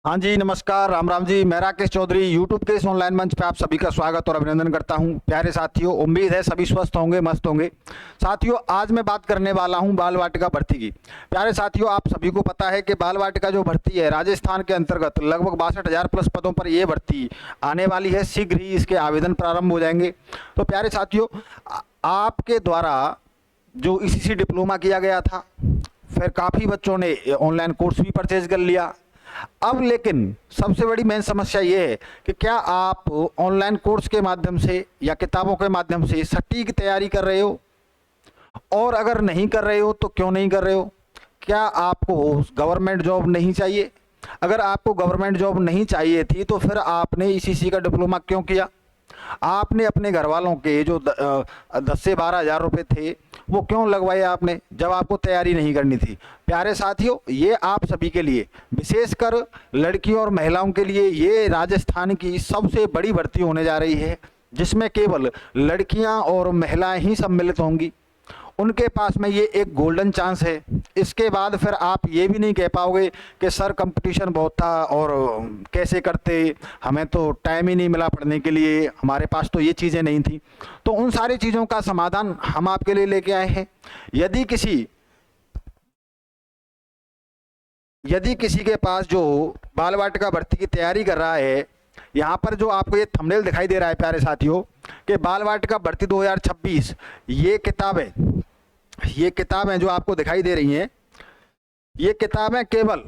हाँ जी, नमस्कार, राम राम जी। मैं राकेश चौधरी यूट्यूब के इस ऑनलाइन मंच पे आप सभी का स्वागत और अभिनंदन करता हूँ। प्यारे साथियों, उम्मीद है सभी स्वस्थ होंगे, मस्त होंगे। साथियों, आज मैं बात करने वाला हूँ बाल वाटिका भर्ती की। प्यारे साथियों, आप सभी को पता है कि बाल वाटिका जो भर्ती है राजस्थान के अंतर्गत लगभग 62,000 प्लस पदों पर यह भर्ती आने वाली है। शीघ्र ही इसके आवेदन प्रारंभ हो जाएंगे। तो प्यारे साथियों, आपके द्वारा जो ईसीसी डिप्लोमा किया गया था, फिर काफ़ी बच्चों ने ऑनलाइन कोर्स भी परचेज कर लिया। अब लेकिन सबसे बड़ी मेन समस्या ये है कि क्या आप ऑनलाइन कोर्स के माध्यम से या किताबों के माध्यम से सटीक तैयारी कर रहे हो, और अगर नहीं कर रहे हो तो क्यों नहीं कर रहे हो। क्या आपको गवर्नमेंट जॉब नहीं चाहिए? अगर आपको गवर्नमेंट जॉब नहीं चाहिए थी तो फिर आपने ईसीसी का डिप्लोमा क्यों किया? आपने अपने घर वालों के जो 10 से 12 हज़ार रुपये थे वो क्यों लगवाए आपने, जब आपको तैयारी नहीं करनी थी? प्यारे साथियों, ये आप सभी के लिए, विशेषकर लड़कियों और महिलाओं के लिए, ये राजस्थान की सबसे बड़ी भर्ती होने जा रही है, जिसमें केवल लड़कियां और महिलाएं ही सम्मिलित होंगी। उनके पास में ये एक गोल्डन चांस है। इसके बाद फिर आप ये भी नहीं कह पाओगे कि सर कंपटीशन बहुत था और कैसे करते, हमें तो टाइम ही नहीं मिला पढ़ने के लिए, हमारे पास तो ये चीज़ें नहीं थी। तो उन सारी चीज़ों का समाधान हम आपके लिए लेके आए हैं। यदि किसी के पास जो बाल वाटिका भर्ती की तैयारी कर रहा है, यहाँ पर जो आपको ये थंबनेल दिखाई दे रहा है प्यारे साथियों, कि बाल वाटिका भर्ती 2026, ये किताबें जो आपको दिखाई दे रही हैं, ये किताबें केवल,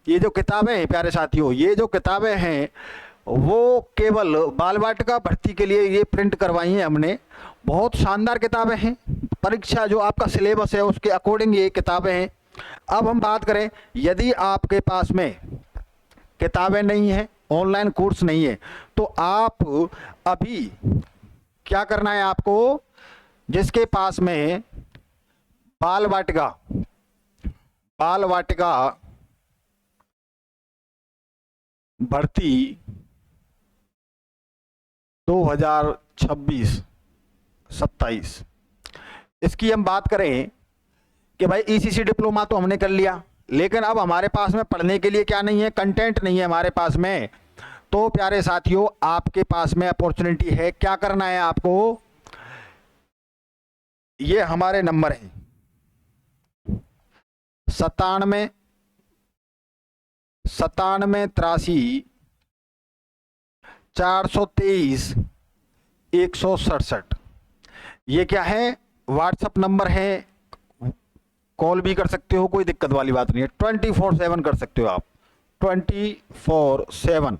ये जो किताबें हैं प्यारे साथियों, ये जो किताबें हैं वो केवल बाल वाटिका भर्ती के लिए ये प्रिंट करवाई हैं हमने। बहुत शानदार किताबें हैं। परीक्षा जो आपका सिलेबस है उसके अकॉर्डिंग ये किताबें हैं। अब हम बात करें, यदि आपके पास में किताबें नहीं हैं, ऑनलाइन कोर्स नहीं है, तो आप अभी क्या करना है आपको, जिसके पास में बाल वाटिका बाल वाटिका भर्ती 2026-27, इसकी हम बात करें कि भाई ईसीसी डिप्लोमा तो हमने कर लिया, लेकिन अब हमारे पास में पढ़ने के लिए क्या नहीं है, कंटेंट नहीं है हमारे पास में। तो प्यारे साथियों, आपके पास में अपॉर्चुनिटी है। क्या करना है आपको, ये हमारे नंबर हैं 97 97 83 423 167। ये क्या है, व्हाट्सअप नंबर है। कॉल भी कर सकते हो, कोई दिक्कत वाली बात नहीं है। 24/7 कर सकते हो आप, 24/7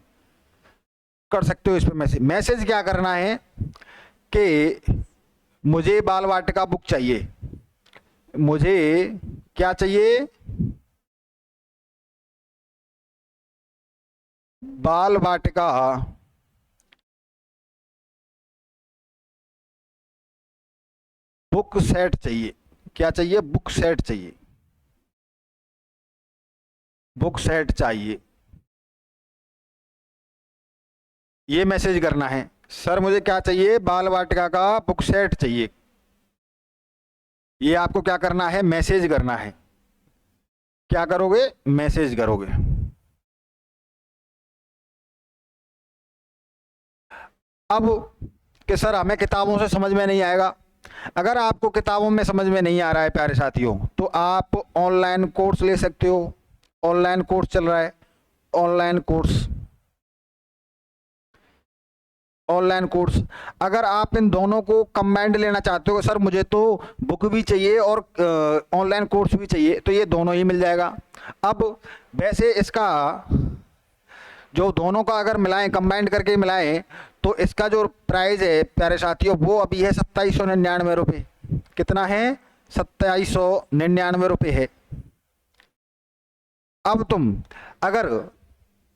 कर सकते हो। इस पर मैसेज क्या करना है कि मुझे बाल वाटिका बुक चाहिए, मुझे क्या चाहिए, बाल वाटिका बुक सेट चाहिए। क्या चाहिए? बुक सेट चाहिए, बुक सेट चाहिए। ये मैसेज करना है, सर मुझे क्या चाहिए, बाल वाटिका का बुक सेट चाहिए। ये आपको क्या करना है, मैसेज करना है। क्या करोगे? मैसेज करोगे। अब कि सर हमें किताबों से समझ में नहीं आएगा। अगर आपको किताबों में समझ में नहीं आ रहा है प्यारे साथियों, तो आप ऑनलाइन कोर्स ले सकते हो। ऑनलाइन कोर्स चल रहा है, ऑनलाइन कोर्स, ऑनलाइन कोर्स। अगर आप इन दोनों को कंबाइंड लेना चाहते हो, सर मुझे तो बुक भी चाहिए और ऑनलाइन कोर्स भी चाहिए, तो ये दोनों ही मिल जाएगा। अब वैसे इसका जो दोनों का अगर मिलाएं, कंबाइंड करके मिलाएं, तो इसका जो प्राइस है प्यारे साथियों, वो अभी है 2799 रुपये। कितना है? 2799 रुपये है। अब तुम अगर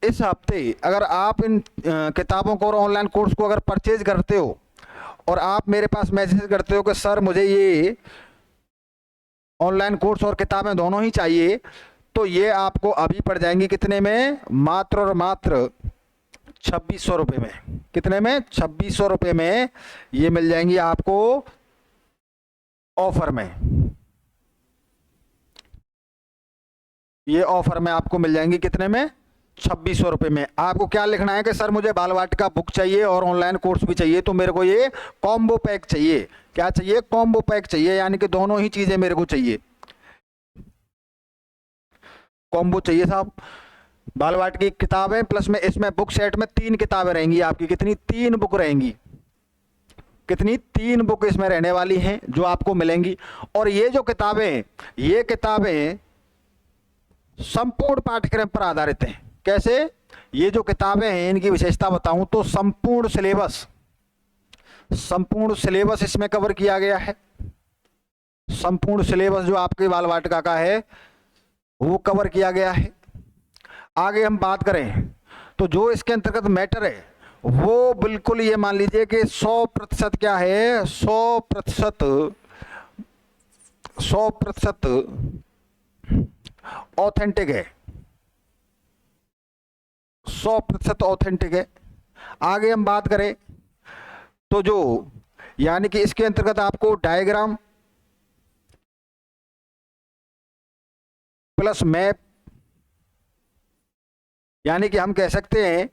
इस हफ्ते अगर आप इन किताबों को और ऑनलाइन कोर्स को अगर परचेज करते हो और आप मेरे पास मैसेज करते हो कि सर मुझे ये ऑनलाइन कोर्स और किताबें दोनों ही चाहिए, तो ये आपको अभी पड़ जाएंगी कितने में? मात्र और मात्र 2600 रुपये में। कितने में? 2600 रुपये में ये मिल जाएंगी आपको ऑफर में। ये ऑफर में आपको मिल जाएंगी कितने में? 2600 रुपये में। आपको क्या लिखना है कि सर मुझे बाल वाटिका बुक चाहिए और ऑनलाइन कोर्स भी चाहिए, तो मेरे को ये कॉम्बो पैक चाहिए। क्या चाहिए? कॉम्बो पैक चाहिए, यानी कि दोनों ही चीज़ें मेरे को चाहिए, कॉम्बो चाहिए साहब। बाल वाटिका की किताबें प्लस में इसमें बुक सेट में 3 किताबें रहेंगी आपकी। कितनी? 3 बुक रहेंगी। कितनी? 3 बुक इसमें रहने वाली हैं जो आपको मिलेंगी। और ये जो किताबें, ये किताबें संपूर्ण पाठ्यक्रम पर आधारित हैं। कैसे? ये जो किताबें हैं इनकी विशेषता बताऊं तो संपूर्ण सिलेबस इसमें कवर किया गया है। संपूर्ण सिलेबस जो आपके बाल वाटिका का है वो कवर किया गया है। आगे हम बात करें तो जो इसके अंतर्गत मैटर है वो बिल्कुल ये मान लीजिए कि 100% क्या है, 100% ऑथेंटिक है, 100% ऑथेंटिक है। आगे हम बात करें तो जो यानी कि इसके अंतर्गत आपको डायग्राम प्लस मैप, यानी कि हम कह सकते हैं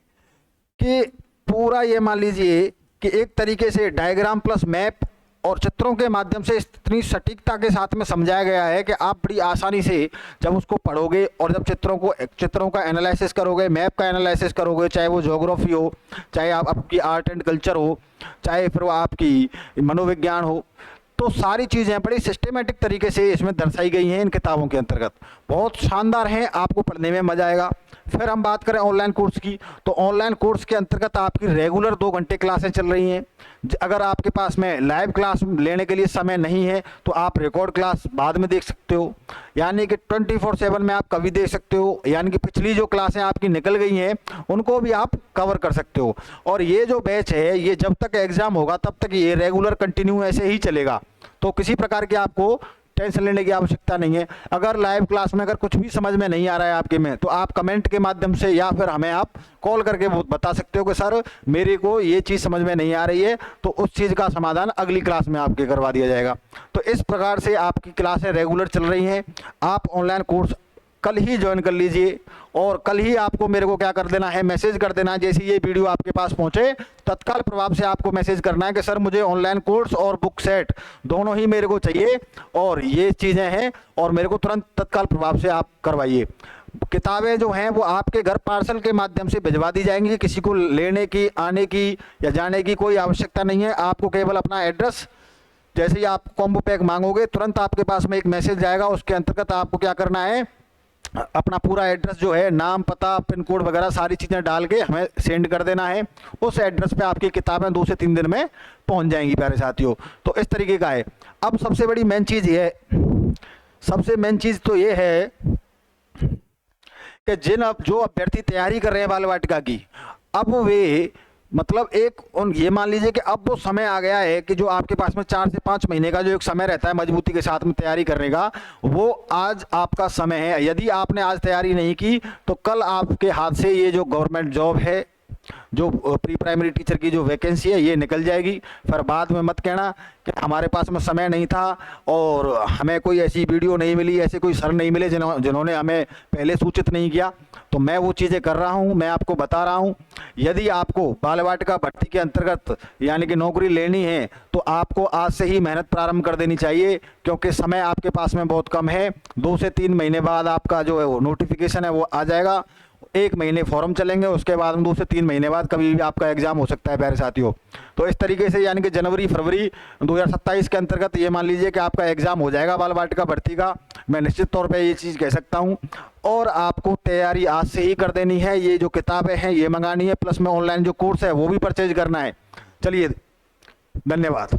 कि पूरा ये मान लीजिए कि एक तरीके से डायग्राम प्लस मैप और चित्रों के माध्यम से इतनी सटीकता के साथ में समझाया गया है कि आप बड़ी आसानी से जब उसको पढ़ोगे और जब चित्रों का एनालिसिस करोगे, मैप का एनालिसिस करोगे, चाहे वो ज्योग्राफी हो, चाहे आपकी आर्ट एंड कल्चर हो, चाहे फिर वो आपकी मनोविज्ञान हो, तो सारी चीज़ें बड़ी सिस्टमेटिक तरीके से इसमें दर्शाई गई हैं इन किताबों के अंतर्गत। बहुत शानदार हैं, आपको पढ़ने में मज़ा आएगा। फिर हम बात करें ऑनलाइन कोर्स की, तो ऑनलाइन कोर्स के अंतर्गत आपकी रेगुलर 2 घंटे क्लासें चल रही हैं। अगर आपके पास में लाइव क्लास लेने के लिए समय नहीं है तो आप रिकॉर्ड क्लास बाद में देख सकते हो, यानी कि 24/7 में आप कभी देख सकते हो। यानी कि पिछली जो क्लासें आपकी निकल गई हैं उनको भी आप कवर कर सकते हो। और ये जो बैच है ये जब तक एग्ज़ाम होगा तब तक ये रेगुलर कंटिन्यू ऐसे ही चलेगा, तो किसी प्रकार की आपको टेंशन लेने की आवश्यकता नहीं है। अगर लाइव क्लास में अगर कुछ भी समझ में नहीं आ रहा है आपके में, तो आप कमेंट के माध्यम से या फिर हमें आप कॉल करके बता सकते हो कि सर मेरे को ये चीज़ समझ में नहीं आ रही है, तो उस चीज़ का समाधान अगली क्लास में आपके करवा दिया जाएगा। तो इस प्रकार से आपकी क्लासें रेगुलर चल रही हैं। आप ऑनलाइन कोर्स कल ही ज्वाइन कर लीजिए और कल ही आपको मेरे को क्या कर देना है, मैसेज कर देना है। जैसे ये वीडियो आपके पास पहुंचे तत्काल प्रभाव से आपको मैसेज करना है कि सर मुझे ऑनलाइन कोर्स और बुक सेट दोनों ही मेरे को चाहिए और ये चीज़ें हैं और मेरे को तुरंत तत्काल प्रभाव से आप करवाइए। किताबें जो हैं वो आपके घर पार्सल के माध्यम से भिजवा दी जाएंगी। किसी को लेने की, आने की या जाने की कोई आवश्यकता नहीं है। आपको केवल अपना एड्रेस, जैसे ही आप कॉम्बो पैक मांगोगे तुरंत आपके पास में एक मैसेज जाएगा, उसके अंतर्गत आपको क्या करना है, अपना पूरा एड्रेस जो है, नाम, पता, पिन कोड वगैरह सारी चीज़ें डाल के हमें सेंड कर देना है। उस एड्रेस पे आपकी किताबें 2 से 3 दिन में पहुंच जाएंगी प्यारे साथियों। तो इस तरीके का है। अब सबसे बड़ी मेन चीज़ ये है, सबसे मेन चीज़ तो ये है कि जो अभ्यर्थी तैयारी कर रहे हैं बाल वाटिका की, अब वे मतलब ये मान लीजिए कि अब वो समय आ गया है कि जो आपके पास में 4 से 5 महीने का जो एक समय रहता है मजबूती के साथ में तैयारी करने का, वो आज आपका समय है। यदि आपने आज तैयारी नहीं की तो कल आपके हाथ से ये जो गवर्नमेंट जॉब है, जो प्री प्राइमरी टीचर की जो वैकेंसी है, ये निकल जाएगी। फिर बाद में मत कहना कि हमारे पास में समय नहीं था और हमें कोई ऐसी वीडियो नहीं मिली, ऐसे कोई सर नहीं मिले जिन्होंने हमें पहले सूचित नहीं किया। तो मैं वो चीज़ें कर रहा हूँ, मैं आपको बता रहा हूँ। यदि आपको बाल वाटिका भर्ती के अंतर्गत यानी कि नौकरी लेनी है तो आपको आज से ही मेहनत प्रारंभ कर देनी चाहिए, क्योंकि समय आपके पास में बहुत कम है। 2 से 3 महीने बाद आपका जो है वो नोटिफिकेशन है वो आ जाएगा। 1 महीने फॉर्म चलेंगे, उसके बाद 2 से 3 महीने बाद कभी भी आपका एग्जाम हो सकता है प्यारे साथियों। तो इस तरीके से यानी कि जनवरी फरवरी 2027 के अंतर्गत ये मान लीजिए कि आपका एग्जाम हो जाएगा बाल वाटिका भर्ती का। मैं निश्चित तौर पे ये चीज़ कह सकता हूँ। और आपको तैयारी आज से ही कर देनी है। ये जो किताबें हैं ये मंगानी है, प्लस में ऑनलाइन जो कोर्स है वो भी परचेज करना है। चलिए, धन्यवाद।